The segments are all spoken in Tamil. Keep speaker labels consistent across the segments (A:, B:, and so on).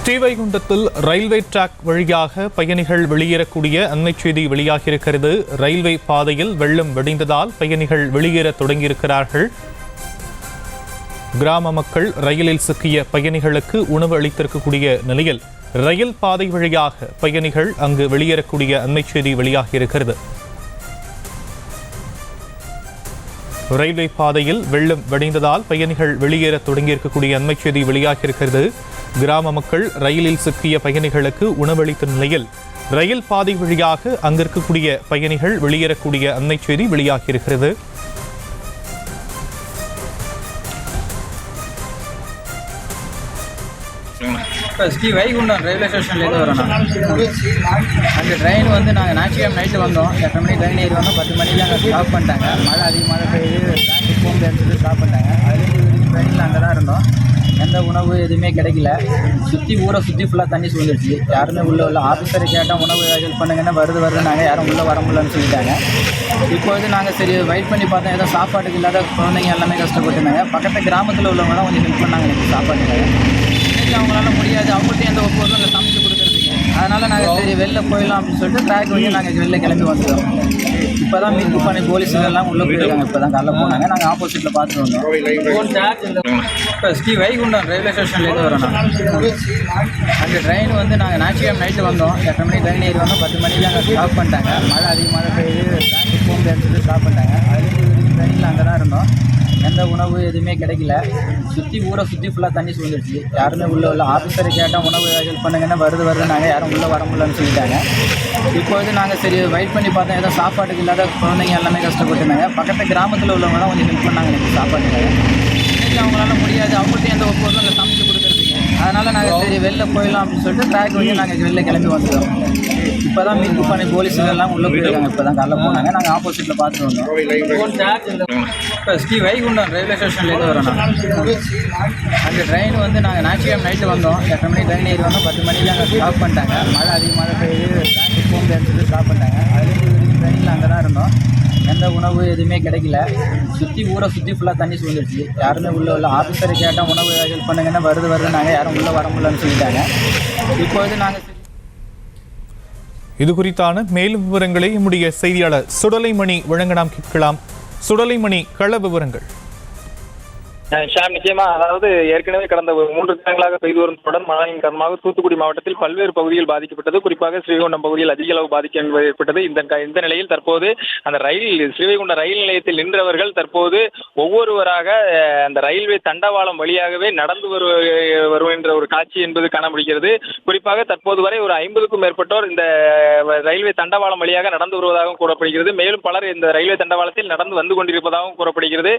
A: ஸ்ரீவைகுண்டத்தில் ரயில்வே டிராக் வழியாக பயணிகள் வெளியேறக்கூடிய அண்மை செய்தி வெளியாகியிருக்கிறது. ரயில்வே பாதையில் வெள்ளம் வடிந்ததால் பயணிகள் வெளியேற தொடங்கியிருக்கிறார்கள். கிராம மக்கள் ரயிலில் சிக்கிய பயணிகளுக்கு உணவு அளித்திருக்கக்கூடிய நிலையில் ரயில் பாதை வழியாக பயணிகள் அங்கு வெளியேறக்கூடிய அண்மை செய்தி வெளியாகியிருக்கிறது. ரயில்வே பாதையில் வெள்ளம் வடிந்ததால் பயணிகள் வெளியேற தொடங்கியிருக்கக்கூடிய அண்மை செய்தி வெளியாகியிருக்கிறது. கிராம மக்கள் ரயிலில் சிக்கிய பயணிகளுக்கு உணவளித்த நிலையில் ரயில் பாதை வழியாக அங்கிருக்கக்கூடிய பயணிகள் வெளியேறக்கூடிய அண்மை செய்தி வெளியாகியிருக்கிறது.
B: ஸ்ரீவைகுண்டம் ரயில்வே ஸ்டேஷன்லேருந்து வரோம். அந்த ட்ரெயின் வந்து நாங்கள் ஞாயிற்றுக்கிழமை நைட்டு வந்தோம். 8 மணிக்கு ட்ரெயின் ஏறி வந்தோம். 10 மணிக்கு அங்கே ஸ்டாப் பண்ணிட்டாங்க. மழை அதிகமாக பெய்யுது, பேங்க்கு போக முடியாதுன்னு சொல்லி ஸ்டாப் பண்ணிட்டாங்க. அதுலேருந்து ட்ரெயினில் அங்கே தான் இருந்தோம். எந்த உணவு எதுவுமே கிடைக்கல. ஊரை சுற்றி ஃபுல்லாக தண்ணி சூழ்ந்துருச்சு. யாருமே உள்ள ஆஃபீஸரை கேட்டால் உணவு ஹெல்ப் பண்ணுங்கன்னா வருதுன்னாங்க. யாரும் உள்ளே வர முடியலன்னு சொல்லிட்டாங்க. இப்போது நாங்கள் சரி வெயிட் பண்ணி பார்த்தோம். ஏதோ சாப்பாட்டுக்கு இல்லாத குழந்தைங்க எல்லாமே கஷ்டப்பட்டுருந்தாங்க. பக்கத்து கிராமத்தில் உள்ளவங்க தான் கொஞ்சம் ஹெல்ப் பண்ணாங்க எனக்கு சாப்பாட்டுக்காக. அவங்களால முடியாது, அவங்கள்ட்ட எந்த ஒப்புவதும் இல்லை சமைச்சு கொடுக்குறதுக்கு. அதனால் நாங்கள் சரி வெளில போயிடலாம் அப்படின்னு சொல்லிட்டு ட்ராக் வழி நாங்கள் வெளில கிளம்பி வந்துட்டோம். இப்போ தான் மீட்பு பண்ணி போலீஸுகள்லாம் உள்ளே போயிருக்காங்க. இப்போ தான் காலைல போனாங்க. நாங்கள் ஆப்போசிட்டில் பார்த்துட்டு வந்தோம். இப்போ ஸ்ரீவைகுண்டம் ரயில்வே ஸ்டேஷன்லேருந்து வரோம். அந்த ட்ரெயின் வந்து நாங்கள் ஞாயிற்றுக்கிழமை நைட்டு வந்தோம். 8 மணிக்கு ட்ரெயின் ஏறி வந்தோம். 10 மணிக்கு அங்கே ஸ்டாப் பண்ணிட்டாங்க. மழை அதிகமாக பெய்யுது, பேங்க்கு போக முடியாதுன்னு சொல்லி ஸ்டாப் பண்ணிட்டாங்க. அதுலேருந்து ட்ரெயினில் அங்கே தான் இருந்தோம். எந்த உணவு எதுவுமே கிடைக்கல. ஊரை சுற்றி ஃபுல்லாக தண்ணி சூழ்ந்துருச்சு. யாருமே உள்ள ஆஃபீஸரை கேட்டால் உணவு ஹெல்ப் பண்ணுங்கன்னா வருதுன்னாங்க. யாரும் உள்ளே வர முடியலன்னு சொல்லிட்டாங்க. இப்போது நாங்கள் சரி வெயிட் பண்ணி பார்த்தோம். ஏதோ சாப்பாட்டுக்கு இல்லாத குழந்தைங்க எல்லாமே கஷ்டப்பட்டுருந்தாங்க. பக்கத்து கிராமத்தில் உள்ளவங்க தான் கொஞ்சம் ஹெல்ப் பண்ணாங்க எனக்கு சாப்பாட்டுக்காக. அவங்களால முடியாது, அவங்கள்ட்ட எந்த ஒப்புவதும் இல்லை சமைச்சு கொடுக்குறதுக்கு. அதனால் நாங்கள் சரி வெளில போயிடலாம் அப்படின்னு சொல்லிட்டு ட்ராக் வழி நாங்கள் வெளில கிளம்பி வந்துட்டோம். இப்போ தான் மீட்பு பண்ணி போலீஸுகள்லாம் உள்ளே போயிருக்காங்க. இப்போ தான் காலைல போனாங்க. நாங்கள் ஆப்போசிட்டில் பார்த்துட்டு வந்தோம். இப்போ ஸ்ரீவைகுண்டம் ரயில்வே ஸ்டேஷன்லேருந்து வரோம். அந்த ட்ரெயின் வந்து நாங்கள் ஞாயிற்றுக்கிழமை நைட்டு வந்தோம். 8 மணிக்கு ட்ரெயின் ஏறி வந்தோம். 10 மணிக்கு அங்கே ஸ்டாப் பண்ணிட்டாங்க. மழை அதிகமாக பெய்யுது, பேங்க்கு போக முடியாதுன்னு சொல்லி ஸ்டாப் பண்ணிட்டாங்க. அதுலேருந்து ட்ரெயினில் அங்கே தான் இருந்தோம். எந்த உணவு எதுவுமே கிடைக்கல. ஊரை சுற்றி ஃபுல்லாக தண்ணி சூழ்ந்துருச்சு. யாருமே உள்ள ஆஃபீஸரை கேட்டால் உணவு ஹெல்ப் பண்ணுங்கன்னா வருதுன்னாங்க. யாரும் உள்ளே வர முடியலன்னு சொல்லிட்டாங்க. இப்போது நாங்கள்
A: இது குறித்தான மேலும் விவரங்களை நம்முடைய செய்தியாளர் சுடலைமணி வழங்க நாம் கேட்கலாம். சுடலைமணி, கள விவரங்கள்.
C: ஷாம், நிச்சயமா. அதாவது ஏற்கனவே கடந்த 3 தினங்களாக பெய்து வரும் தொடர் மழையின் காரணமாக தூத்துக்குடி மாவட்டத்தில் பல்வேறு பகுதிகள் பாதிக்கப்பட்டது. குறிப்பாக ஸ்ரீவைகுண்டம் பகுதியில் அதிக அளவு பாதிக்கம் ஏற்பட்டது. இந்த நிலையில் தற்போது அந்த ஸ்ரீவைகுண்டம் ரயில் நிலையத்தில் நின்றவர்கள் தற்போது ஒவ்வொருவராக அந்த ரயில்வே தண்டவாளம் வழியாகவே நடந்து வருகின்ற ஒரு காட்சி என்பது காண முடிகிறது. குறிப்பாக தற்போது வரை ஒரு 50க்கும் மேற்பட்டோர் இந்த ரயில்வே தண்டவாளம் வழியாக நடந்து வருவதாகவும் கூறப்படுகிறது. மேலும் பலர் இந்த ரயில்வே தண்டவாளத்தில் நடந்து வந்து கொண்டிருப்பதாகவும் கூறப்படுகிறது.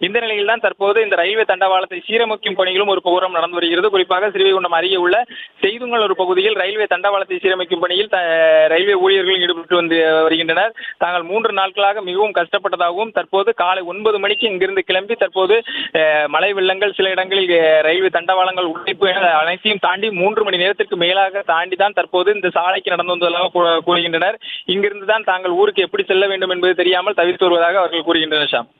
C: இந்த நிலையில் தான் தற்போது இந்த ரயில்வே தண்டவாளத்தை சீரமைக்கும் பணிகளும் ஒரு புறம் நடந்து வருகிறது. குறிப்பாக ஸ்ரீவைகுண்டம் அருகே உள்ள செய்துங்கல் ஒரு பகுதியில் ரயில்வே தண்டவாளத்தை சீரமைக்கும் பணியில் ரயில்வே ஊழியர்கள் ஈடுபட்டு வருகின்றனர். தாங்கள் 3 நாட்களாக மிகவும் கஷ்டப்பட்டதாகவும் தற்போது காலை 9 மணிக்கு இங்கிருந்து கிளம்பி தற்போது மழை வெள்ளங்கள் சில இடங்களில் ரயில்வே தண்டவாளங்கள் உடைப்பு என அனைத்தையும் தாண்டி 3 மணி நேரத்திற்கு மேலாக தாண்டி தான் தற்போது இந்த சாலைக்கு நடந்து வந்ததாக கூறுகின்றனர். இங்கிருந்து தான் தாங்கள் ஊருக்கு எப்படி செல்ல வேண்டும் என்பது தெரியாமல் தவிர்த்து வருவதாக அவர்கள் கூறுகின்றனர். ஷாம்,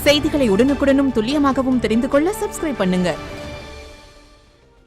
D: செய்திகளை உடனுக்குடனும் துல்லியமாகவும் தெரிந்து கொள்ள சப்ஸ்கிரைப் பண்ணுங்க.